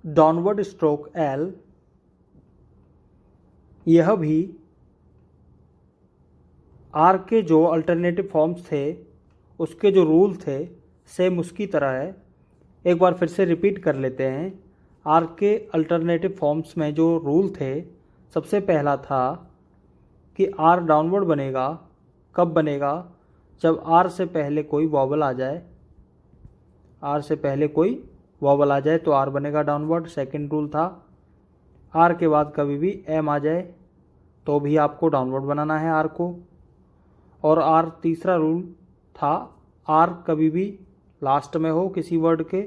Downward stroke L, यह भी are के जो अल्टरनेटिव फॉर्म्स थे उसके जो रूल थे सेम उसकी तरह है। एक बार फिर से रिपीट कर लेते हैं। आर के अल्टरनेटिव फॉर्म्स में जो रूल थे, सबसे पहला था कि आर डाउनवर्ड बनेगा। कब बनेगा? जब आर से पहले कोई वॉवल आ जाए। आर से पहले कोई वॉवल आ जाए तो आर बनेगा डाउनवर्ड। सेकंड रूल था आर के बाद कभी भी एम आ जाए तो भी आपको डाउनवर्ड बनाना है आर को। और आर तीसरा रूल था आर कभी भी लास्ट में हो किसी वर्ड के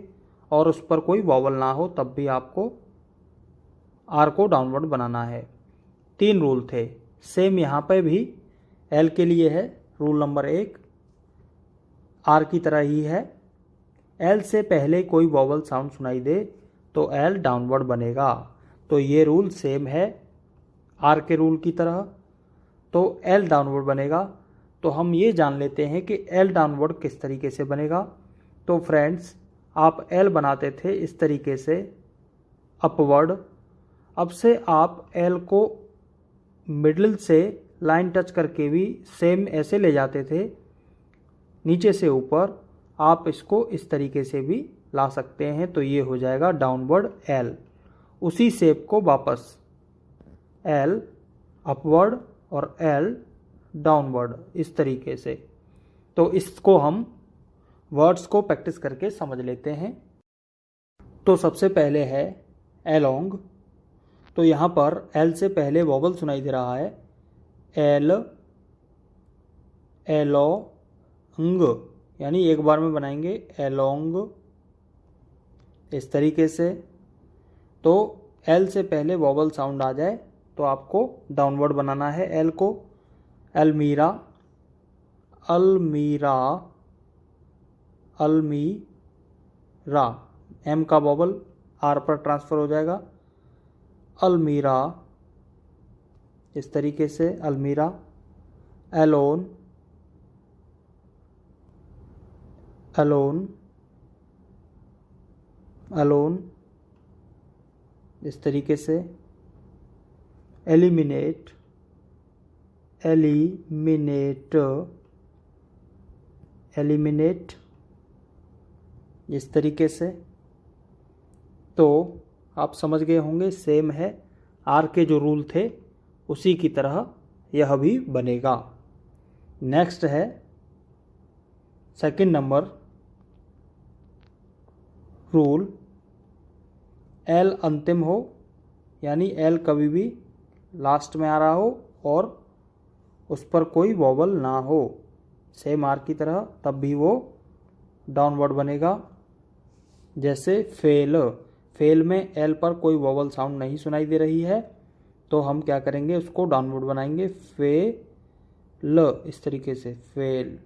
और उस पर कोई वॉवल ना हो तब भी आपको आर को डाउनवर्ड बनाना है। 3 रूल थे। सेम यहाँ पे भी एल के लिए है। रूल नंबर 1 आर की तरह ही है। एल से पहले कोई वॉवल साउंड सुनाई दे तो एल डाउनवर्ड बनेगा। तो ये रूल सेम है आर के रूल की तरह, तो एल डाउनवर्ड बनेगा। तो हम ये जान लेते हैं कि एल डाउनवर्ड किस तरीके से बनेगा। तो फ्रेंड्स, आप एल बनाते थे इस तरीके से अपवर्ड। अब से आप एल को मिडिल से लाइन टच करके भी सेम ऐसे ले जाते थे नीचे से ऊपर। आप इसको इस तरीके से भी ला सकते हैं तो ये हो जाएगा डाउनवर्ड एल। उसी शेप को वापस एल अपवर्ड और एल डाउनवर्ड इस तरीके से। तो इसको हम वर्ड्स को प्रैक्टिस करके समझ लेते हैं। तो सबसे पहले है एलोंग। तो यहाँ पर एल से पहले वॉवल सुनाई दे रहा है एल, एलोंग, यानी एक बार में बनाएंगे एलोंग इस तरीके से। तो एल से पहले वॉवल साउंड आ जाए तो आपको डाउनवर्ड बनाना है एल को। अलमीरा, अलमीरा, अलमीरा, एम का वॉवल आर पर ट्रांसफर हो जाएगा। अलमीरा इस तरीके से अलमीरा। एलोन, अलोन, अलोन इस तरीके से। एलिमिनेट, एलिमिनेट, एलिमिनेट इस तरीके से। तो आप समझ गए होंगे सेम है आर के जो रूल थे उसी की तरह यह भी बनेगा। नेक्स्ट है सेकंड नंबर रूल एल अंतिम हो, यानी एल कभी भी लास्ट में आ रहा हो और उस पर कोई वॉवल ना हो सेम आर की तरह, तब भी वो डाउनवर्ड बनेगा। जैसे फेल, फेल में एल पर कोई वॉवल साउंड नहीं सुनाई दे रही है तो हम क्या करेंगे उसको डाउनवर्ड बनाएंगे फेल इस तरीके से फेल।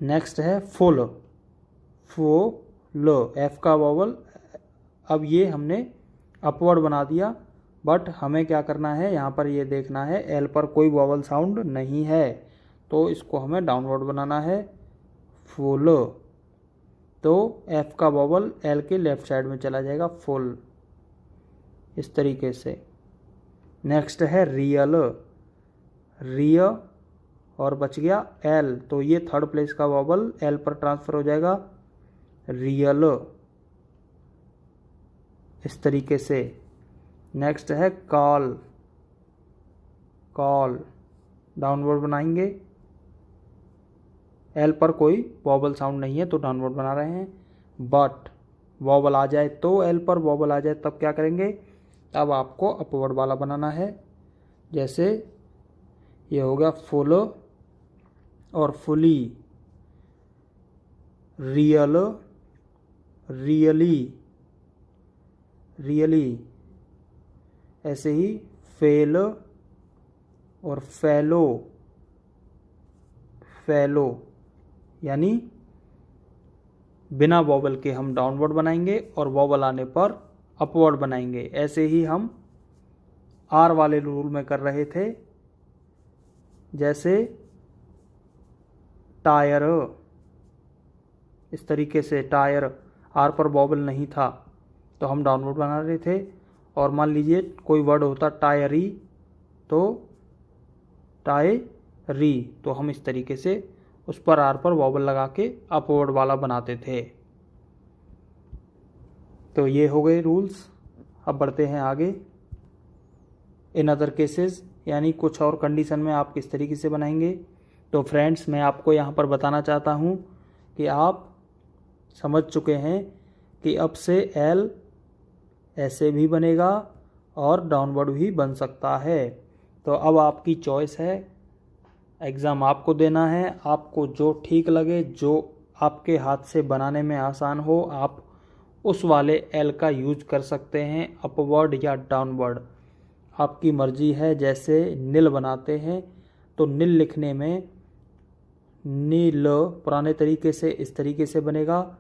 नेक्स्ट है फुल, फुल एफ का वॉवल। अब ये हमने अपवर्ड बना दिया बट हमें क्या करना है यहाँ पर ये देखना है एल पर कोई वॉवल साउंड नहीं है तो इसको हमें डाउनवर्ड बनाना है फुल। तो एफ का वॉवल एल के लेफ्ट साइड में चला जाएगा फुल इस तरीके से। नेक्स्ट है रियल, रिय और बच गया एल तो ये थर्ड प्लेस का वॉवल एल पर ट्रांसफर हो जाएगा रियल इस तरीके से। नेक्स्ट है कॉल, कॉल डाउनवर्ड बनाएंगे। एल पर कोई वॉवल साउंड नहीं है तो डाउनवर्ड बना रहे हैं। बट वॉवल आ जाए तो एल पर वॉवल आ जाए तब क्या करेंगे, तब आपको अपवर्ड वाला बनाना है। जैसे ये हो गया फुल और फुली, रियल, रियली, रियली, ऐसे ही फेल और फैलो, फैलो, यानी बिना वॉवल के हम डाउनवर्ड बनाएंगे और वॉवल आने पर अपवर्ड बनाएंगे। ऐसे ही हम आर वाले रूल में कर रहे थे। जैसे टायर, इस तरीके से टायर आर पर वॉवल नहीं था तो हम डाउनवर्ड बना रहे थे। और मान लीजिए कोई वर्ड होता टायरी, तो टायरी, तो हम इस तरीके से उस पर आर पर वॉवल लगा के अपवर्ड वाला बनाते थे। तो ये हो गए रूल्स। अब बढ़ते हैं आगे। इन अदर केसेस, यानी कुछ और कंडीशन में आप किस तरीके से बनाएंगे। तो फ्रेंड्स, मैं आपको यहाँ पर बताना चाहता हूँ कि आप समझ चुके हैं कि अब से एल ऐसे भी बनेगा और डाउनवर्ड भी बन सकता है। तो अब आपकी चॉइस है, एग्ज़ाम आपको देना है। आपको जो ठीक लगे, जो आपके हाथ से बनाने में आसान हो, आप उस वाले एल का यूज कर सकते हैं, अपवर्ड या डाउनवर्ड, आपकी मर्जी है। जैसे नील बनाते हैं तो नील लिखने में नील पुराने तरीके से इस तरीके से बनेगा,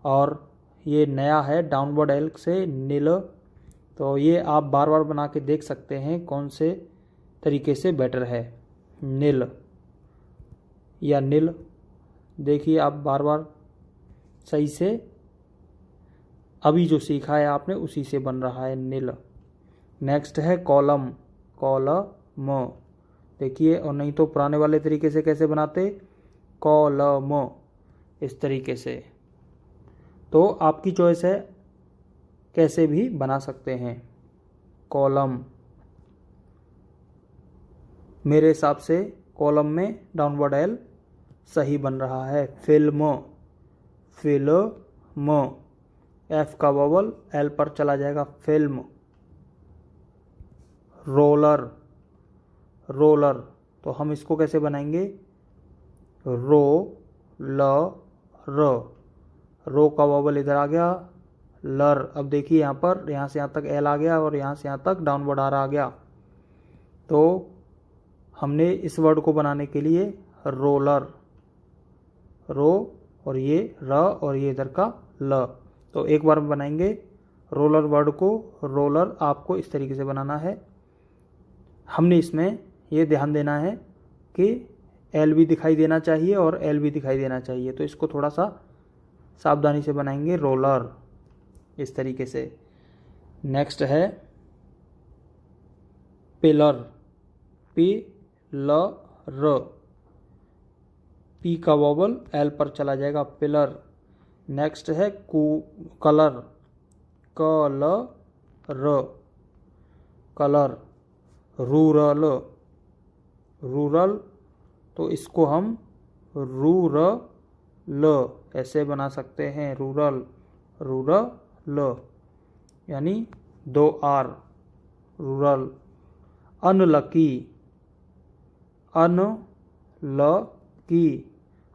और ये नया है डाउनवर्ड एल से नील। तो ये आप बार बार बना के देख सकते हैं कौन से तरीके से बेटर है, नील या नील। देखिए आप बार बार सही से, अभी जो सीखा है आपने उसी से बन रहा है नील। नेक्स्ट है कॉलम, कॉलम। देखिए, और नहीं तो पुराने वाले तरीके से कैसे बनाते, कॉलम, इस तरीके से। तो आपकी चॉइस है, कैसे भी बना सकते हैं। कॉलम, मेरे हिसाब से कॉलम में डाउनवर्ड एल सही बन रहा है। फिल्म, फिल्म, एफ का वोवल एल पर चला जाएगा, फिल्म। रोलर, रोलर, तो हम इसको कैसे बनाएंगे, रो ल र, रो का वोवल इधर आ गया, लर। अब देखिए यहाँ पर, यहाँ से यहाँ तक एल आ गया और यहाँ से यहाँ तक डाउनवर्ड आर आ गया। तो हमने इस वर्ड को बनाने के लिए रोलर, रो और ये र और ये इधर का ल। तो एक बार में बनाएंगे रोलर वर्ड को। रोलर आपको इस तरीके से बनाना है। हमने इसमें ये ध्यान देना है कि एल भी दिखाई देना चाहिए और एल भी दिखाई देना चाहिए। तो इसको थोड़ा सा सावधानी से बनाएंगे, रोलर, इस तरीके से। नेक्स्ट है पिलर, पी ल र, पी का वोवल एल पर चला जाएगा, पिलर। नेक्स्ट है कलर, क ल र, कलर। रूरल, रूरल, तो इसको हम रूरल ऐसे बना सकते हैं, रूरल, रूरल, यानी 2 आर, रूरल। अनलकी, अनलकी,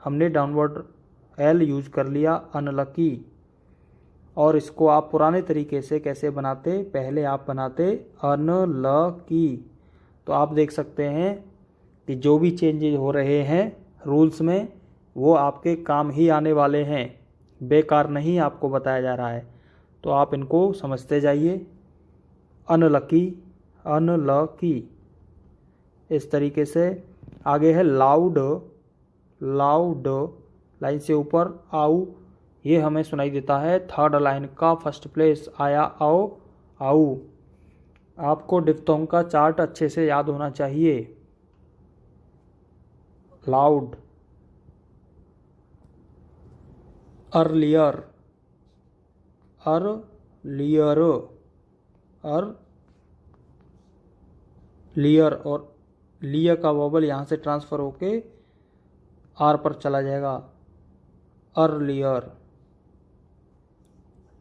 हमने डाउनवर्ड एल यूज कर लिया, अनलकी। और इसको आप पुराने तरीके से कैसे बनाते, पहले आप बनाते अनलकी। तो आप देख सकते हैं कि जो भी चेंजेज हो रहे हैं रूल्स में, वो आपके काम ही आने वाले हैं, बेकार नहीं आपको बताया जा रहा है। तो आप इनको समझते जाइए। अनलकी, अनलकी, इस तरीके से। आगे है लाउड, लाउड, लाइन से ऊपर आऊ, ये हमें सुनाई देता है थर्ड लाइन का फर्स्ट प्लेस, आया, आओ, आऊ। आपको डिप्थोंग का चार्ट अच्छे से याद होना चाहिए। लाउड, अर्लियर, अर्लियर, लियर, और लियर का वोबल यहाँ से ट्रांसफर होके आर पर चला जाएगा, earlier.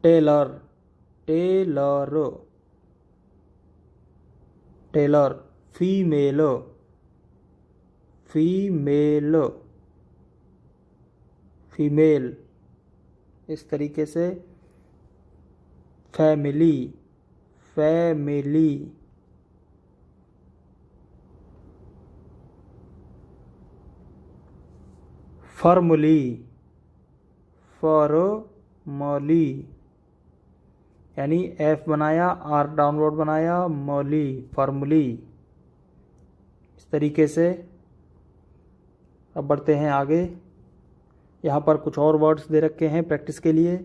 Tailor, tailor, tailor. Female, female, female, इस तरीके से। Family, family. फॉर्मली, फॉर्मली, यानी एफ बनाया, आर डाउनवर्ड बनाया, मली, फॉर्मली, इस तरीके से। अब बढ़ते हैं आगे। यहाँ पर कुछ और वर्ड्स दे रखे हैं प्रैक्टिस के लिए।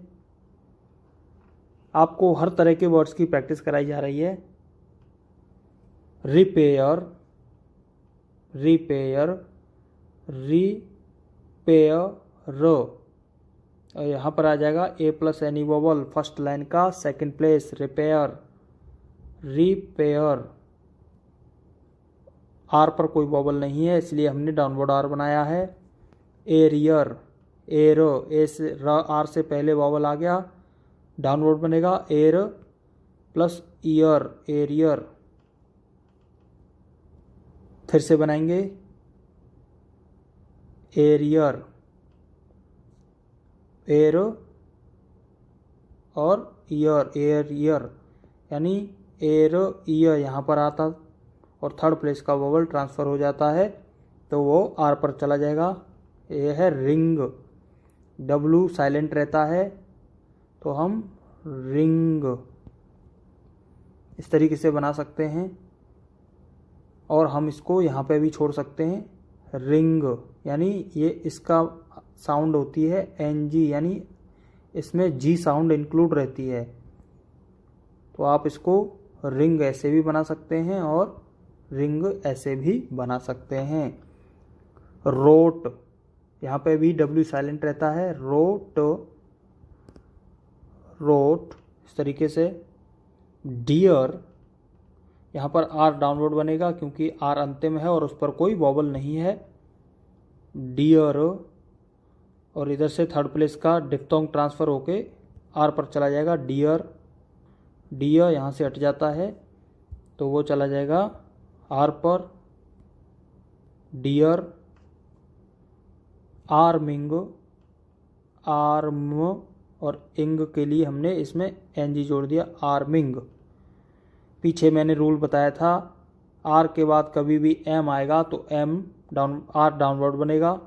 आपको हर तरह के वर्ड्स की प्रैक्टिस कराई जा रही है। रिपेयर, रिपेयर, रिपेयर, और यहाँ पर आ जाएगा a plus any vowel first line का second place, repair, repair. R पर कोई वोवल नहीं है इसलिए हमने डाउनवर्ड आर बनाया है। एरियर, एरो, ए से आर से पहले वोवल आ गया, डाउनवर्ड बनेगा एर प्लस ईयर, एरियर। फिर से बनाएंगे एरियर, एर और ईयर, एरियर, यानी एर ईयर यहाँ पर आता और थर्ड प्लेस का वोवल ट्रांसफ़र हो जाता है तो वो आर पर चला जाएगा। ये है रिंग, डब्लू साइलेंट रहता है तो हम रिंग इस तरीके से बना सकते हैं। और हम इसको यहाँ पे भी छोड़ सकते हैं रिंग, यानी ये इसका साउंड होती है एन जी, यानी इसमें जी साउंड इंक्लूड रहती है तो आप इसको रिंग ऐसे भी बना सकते हैं और रिंग ऐसे भी बना सकते हैं। रोट, यहाँ पे भी डब्ल्यू साइलेंट रहता है, रोट, रोट इस तरीके से। डियर, यहाँ पर आर डाउनवर्ड बनेगा क्योंकि आर अंतिम है और उस पर कोई वॉवल नहीं है, डियर। और इधर से थर्ड प्लेस का डिप्थोंग ट्रांसफ़र होके आर पर चला जाएगा, डियर, डियर यहाँ से हट जाता है तो वो चला जाएगा आर पर, डियर। आर्मिंग, आर्म और इंग के लिए हमने इसमें एन जी जोड़ दिया, आर्मिंग। पीछे मैंने रूल बताया था आर के बाद कभी भी एम आएगा तो एम डाउन, आर डाउनवर्ड बनेगा,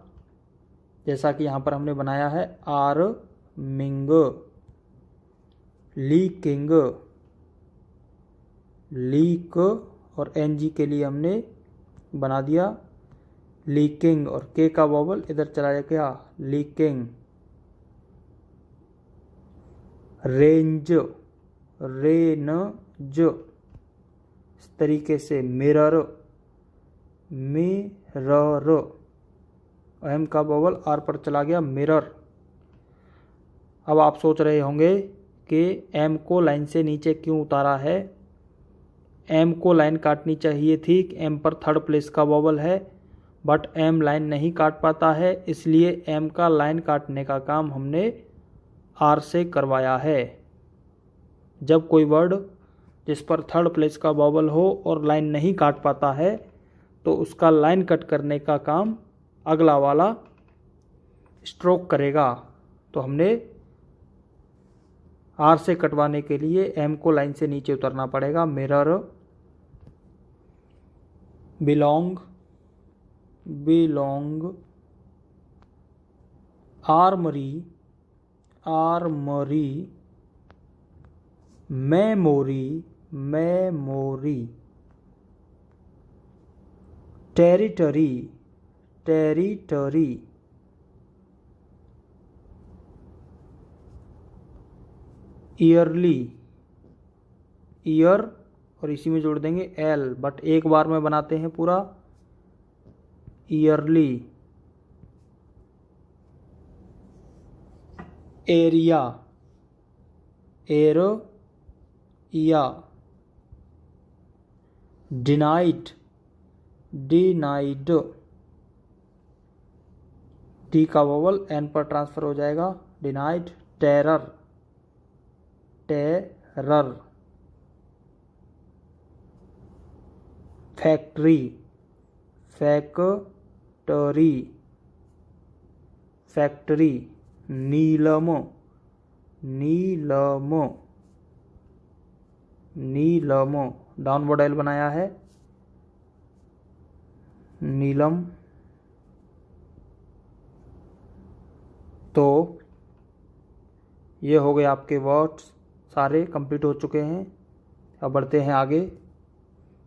जैसा कि यहाँ पर हमने बनाया है आर्मिंग। लीकिंग, लीक और एन जी के लिए हमने बना दिया लीकिंग और के का वॉवल इधर चला जाएगा, लीकिंग। रेंज, रेनज इस तरीके से। मिरर, मिरर, एम का वॉवल आर पर चला गया, मिरर। अब आप सोच रहे होंगे कि एम को लाइन से नीचे क्यों उतारा है। एम को लाइन काटनी चाहिए थी, एम पर थर्ड प्लेस का वॉवल है बट एम लाइन नहीं काट पाता है, इसलिए एम का लाइन काटने का काम हमने आर से करवाया है। जब कोई वर्ड जिस पर थर्ड प्लेस का वॉवल हो और लाइन नहीं काट पाता है तो उसका लाइन कट करने का काम अगला वाला स्ट्रोक करेगा। तो हमने आर से कटवाने के लिए एम को लाइन से नीचे उतरना पड़ेगा। Mirror, belong, belong. Armoury, armoury. Memory, memory. Territory, territory. Yearly, year और इसी में जोड़ देंगे एल, बट एक बार में बनाते हैं पूरा, ईयरली। एरिया, एरो या। Denied, denied. डी का वोवल एन पर ट्रांसफर हो जाएगा, denied. Terror, terror. Factory, factory, factory. Neelam, Neelam, Neelam. Downward L बनाया है, नीलम। तो ये हो गए आपके वर्ड्स, सारे कंप्लीट हो चुके हैं। अब बढ़ते हैं आगे,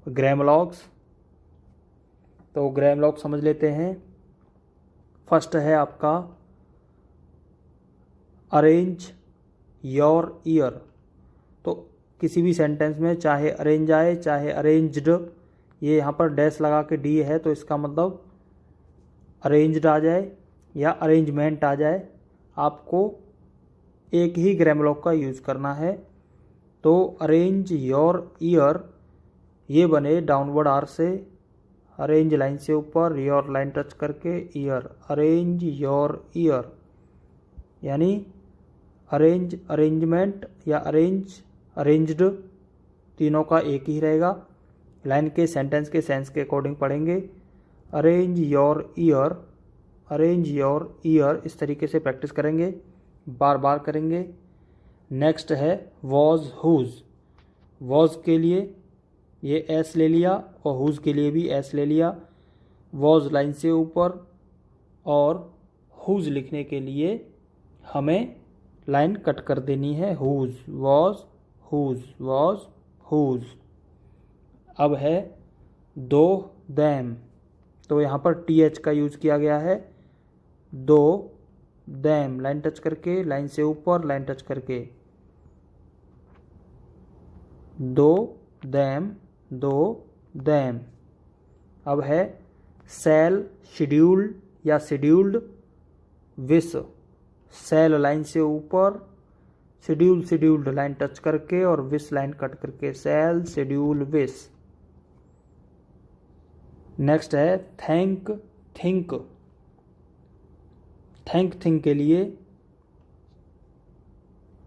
ग्रामलॉग्स। तो ग्रामलॉग समझ लेते हैं। फर्स्ट है आपका अरेंज योर ईयर। तो किसी भी सेंटेंस में चाहे अरेंज आए चाहे अरेंज्ड, ये यहाँ पर डैश लगा के डी है तो इसका मतलब अरेंज्ड आ जाए या अरेंजमेंट आ जाए, आपको एक ही ग्रामर लॉक का यूज़ करना है। तो अरेंज योर ईयर, ये बने डाउनवर्ड आर से, अरेंज लाइन से ऊपर, योर लाइन टच करके ईयर, अरेंज योर ईयर, यानी अरेंज अरेंजमेंट या अरेंज अरेंज्ड, तीनों का एक ही रहेगा। लाइन के सेंटेंस के सेंस के अकॉर्डिंग पढ़ेंगे। Arrange your year, arrange your year, इस तरीके से प्रैक्टिस करेंगे, बार बार करेंगे। नेक्स्ट है वॉज हुज। वॉज के लिए ये एस ले लिया और हुज के लिए भी एस ले लिया। वॉज लाइन से ऊपर और हुज लिखने के लिए हमें लाइन कट कर देनी है, whose, was whose, was whose. अब है दो दैम, तो यहाँ पर टी एच का यूज किया गया है। दो दैम, लाइन टच करके, लाइन से ऊपर, लाइन टच करके, दो दैम, दो दैम। अब है सेल शेड्यूल्ड या शेड्यूल्ड विस, सेल लाइन से ऊपर, शेड्यूल शेड्यूल्ड लाइन टच करके और विस लाइन कट करके, सेल शेड्यूल विस। नेक्स्ट है थैंक थिंक। थैंक थिंक के लिए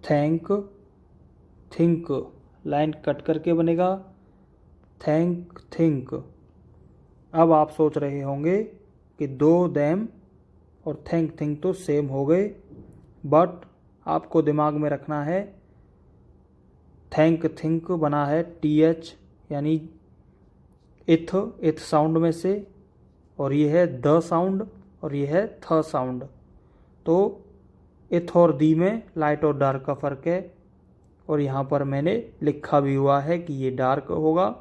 थैंक थिंक, लाइन कट करके बनेगा थैंक थिंक। अब आप सोच रहे होंगे कि दो दैम और थैंक थिंक तो सेम हो गए, बट आपको दिमाग में रखना है थैंक थिंक बना है टी एच यानी इथ, इथ साउंड में से, और ये है द साउंड और ये है थ साउंड। तो इथ और दी में लाइट और डार्क का फ़र्क है, और यहाँ पर मैंने लिखा भी हुआ है कि ये डार्क होगा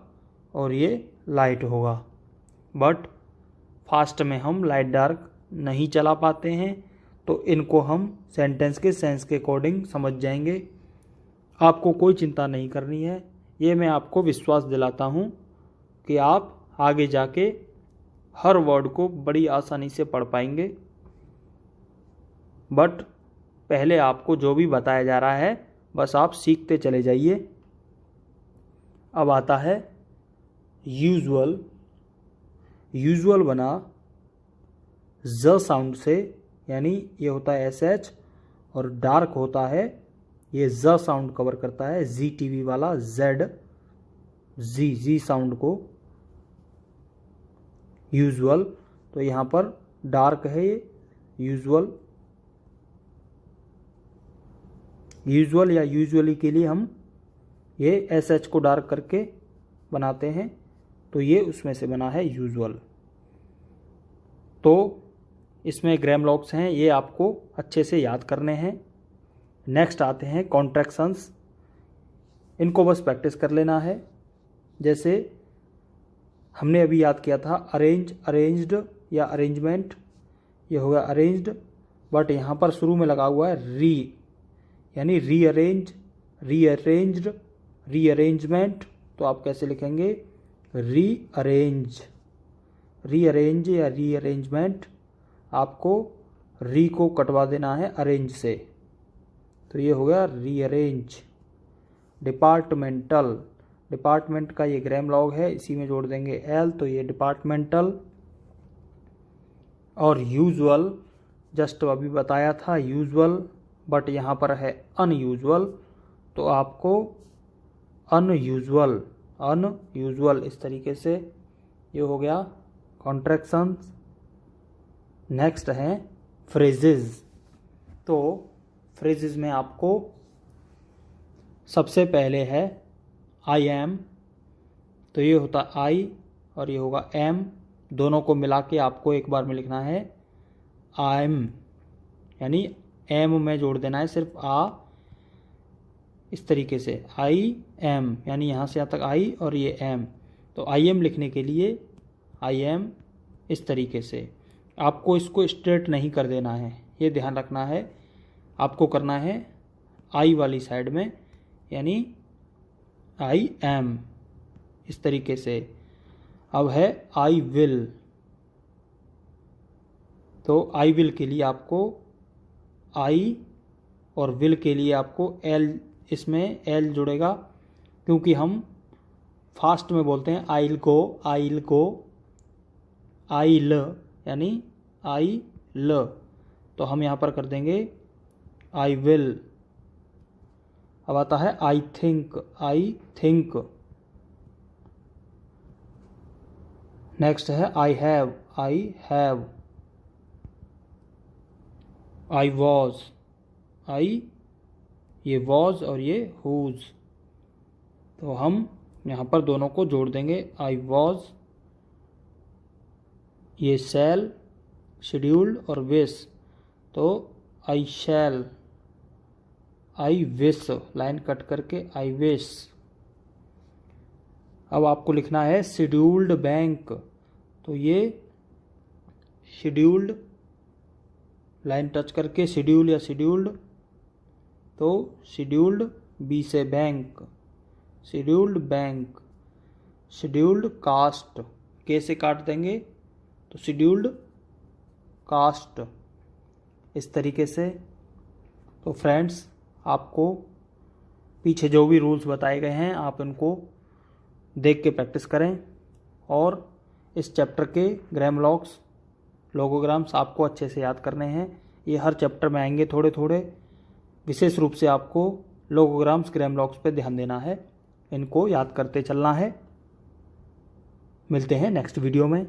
और ये लाइट होगा, बट फास्ट में हम लाइट डार्क नहीं चला पाते हैं, तो इनको हम सेंटेंस के सेंस के अकॉर्डिंग समझ जाएंगे। आपको कोई चिंता नहीं करनी है, ये मैं आपको विश्वास दिलाता हूँ कि आप आगे जाके हर वर्ड को बड़ी आसानी से पढ़ पाएंगे। बट पहले आपको जो भी बताया जा रहा है बस आप सीखते चले जाइए। अब आता है यूजुअल। यूजुअल बना ज साउंड से, यानी ये होता है एस एच और डार्क होता है, ये ज साउंड कवर करता है, जी टीवी वाला जेड, जी जी साउंड को यूजुअल। तो यहाँ पर डार्क है ये यूजुअल। यूजुअल या यूजुअली के लिए हम ये एस एच को डार्क करके बनाते हैं, तो ये उसमें से बना है यूजुअल। तो इसमें ग्रामर लॉक्स हैं, ये आपको अच्छे से याद करने हैं। नेक्स्ट आते हैं कॉन्ट्रैक्शंस। इनको बस प्रैक्टिस कर लेना है। जैसे हमने अभी याद किया था अरेंज, अरेंज्ड या अरेंजमेंट, ये हो गया अरेंज्ड, बट यहाँ पर शुरू में लगा हुआ है री, यानी रीअरेंज, रीअरेंज्ड, रीअरेंजमेंट। तो आप कैसे लिखेंगे रीअरेंज, रीअरेंज या रीअरेंजमेंट। आपको री को कटवा देना है अरेंज से, तो ये हो गया रीअरेंज। डिपार्टमेंटल, डिपार्टमेंट का ये ग्रामर लॉग है, इसी में जोड़ देंगे एल, तो ये डिपार्टमेंटल। और यूजुअल, जस्ट अभी बताया था यूजुअल, बट यहाँ पर है अनयूजुअल, तो आपको अनयूजुअल, अनयूजुअल इस तरीके से, ये हो गया कॉन्ट्रैक्शंस। नेक्स्ट हैं फ्रेजेस। तो फ्रेजेस में आपको सबसे पहले है आई एम, तो ये होता आई और ये होगा एम, दोनों को मिला के आपको एक बार में लिखना है आई एम, यानी एम में जोड़ देना है सिर्फ आ, इस तरीके से आई एम, यानी यहाँ से यहाँ तक आई और ये एम। तो आई एम लिखने के लिए आई एम इस तरीके से, आपको इसको स्ट्रेट नहीं कर देना है, ये ध्यान रखना है। आपको करना है आई वाली साइड में, यानी आई एम, इस तरीके से। अब है आई विल, तो आई विल के लिए आपको आई और विल के लिए आपको एल, इसमें एल जुड़ेगा क्योंकि हम फास्ट में बोलते हैं आइल गो, आइल गो, आइल यानी आई ल, तो हम यहाँ पर कर देंगे आई विल। अब आता है I think, I think. Next है I have, I have. I was, I ये वॉज और ये हुज, तो हम यहाँ पर दोनों को जोड़ देंगे। आई वॉज, ये शैल, शेड्यूल्ड और विश, तो आई शैल, आई विश, लाइन कट करके आई विश। अब आपको लिखना है शेड्यूल्ड बैंक, तो ये शेड्यूल्ड, लाइन टच करके शेड्यूल या शेड्यूल्ड, तो शेड्यूल्ड बी से bank, scheduled bank. Scheduled caste, के से काट देंगे तो शेड्यूल्ड कास्ट, इस तरीके से। तो फ्रेंड्स, आपको पीछे जो भी रूल्स बताए गए हैं आप इनको देख के प्रैक्टिस करें, और इस चैप्टर के ग्रामलॉग्स, लोगोग्राम्स आपको अच्छे से याद करने हैं। ये हर चैप्टर में आएंगे थोड़े थोड़े, विशेष रूप से आपको लोगोग्राम्स, ग्रामलॉग्स पे ध्यान देना है, इनको याद करते चलना है। मिलते हैं नेक्स्ट वीडियो में।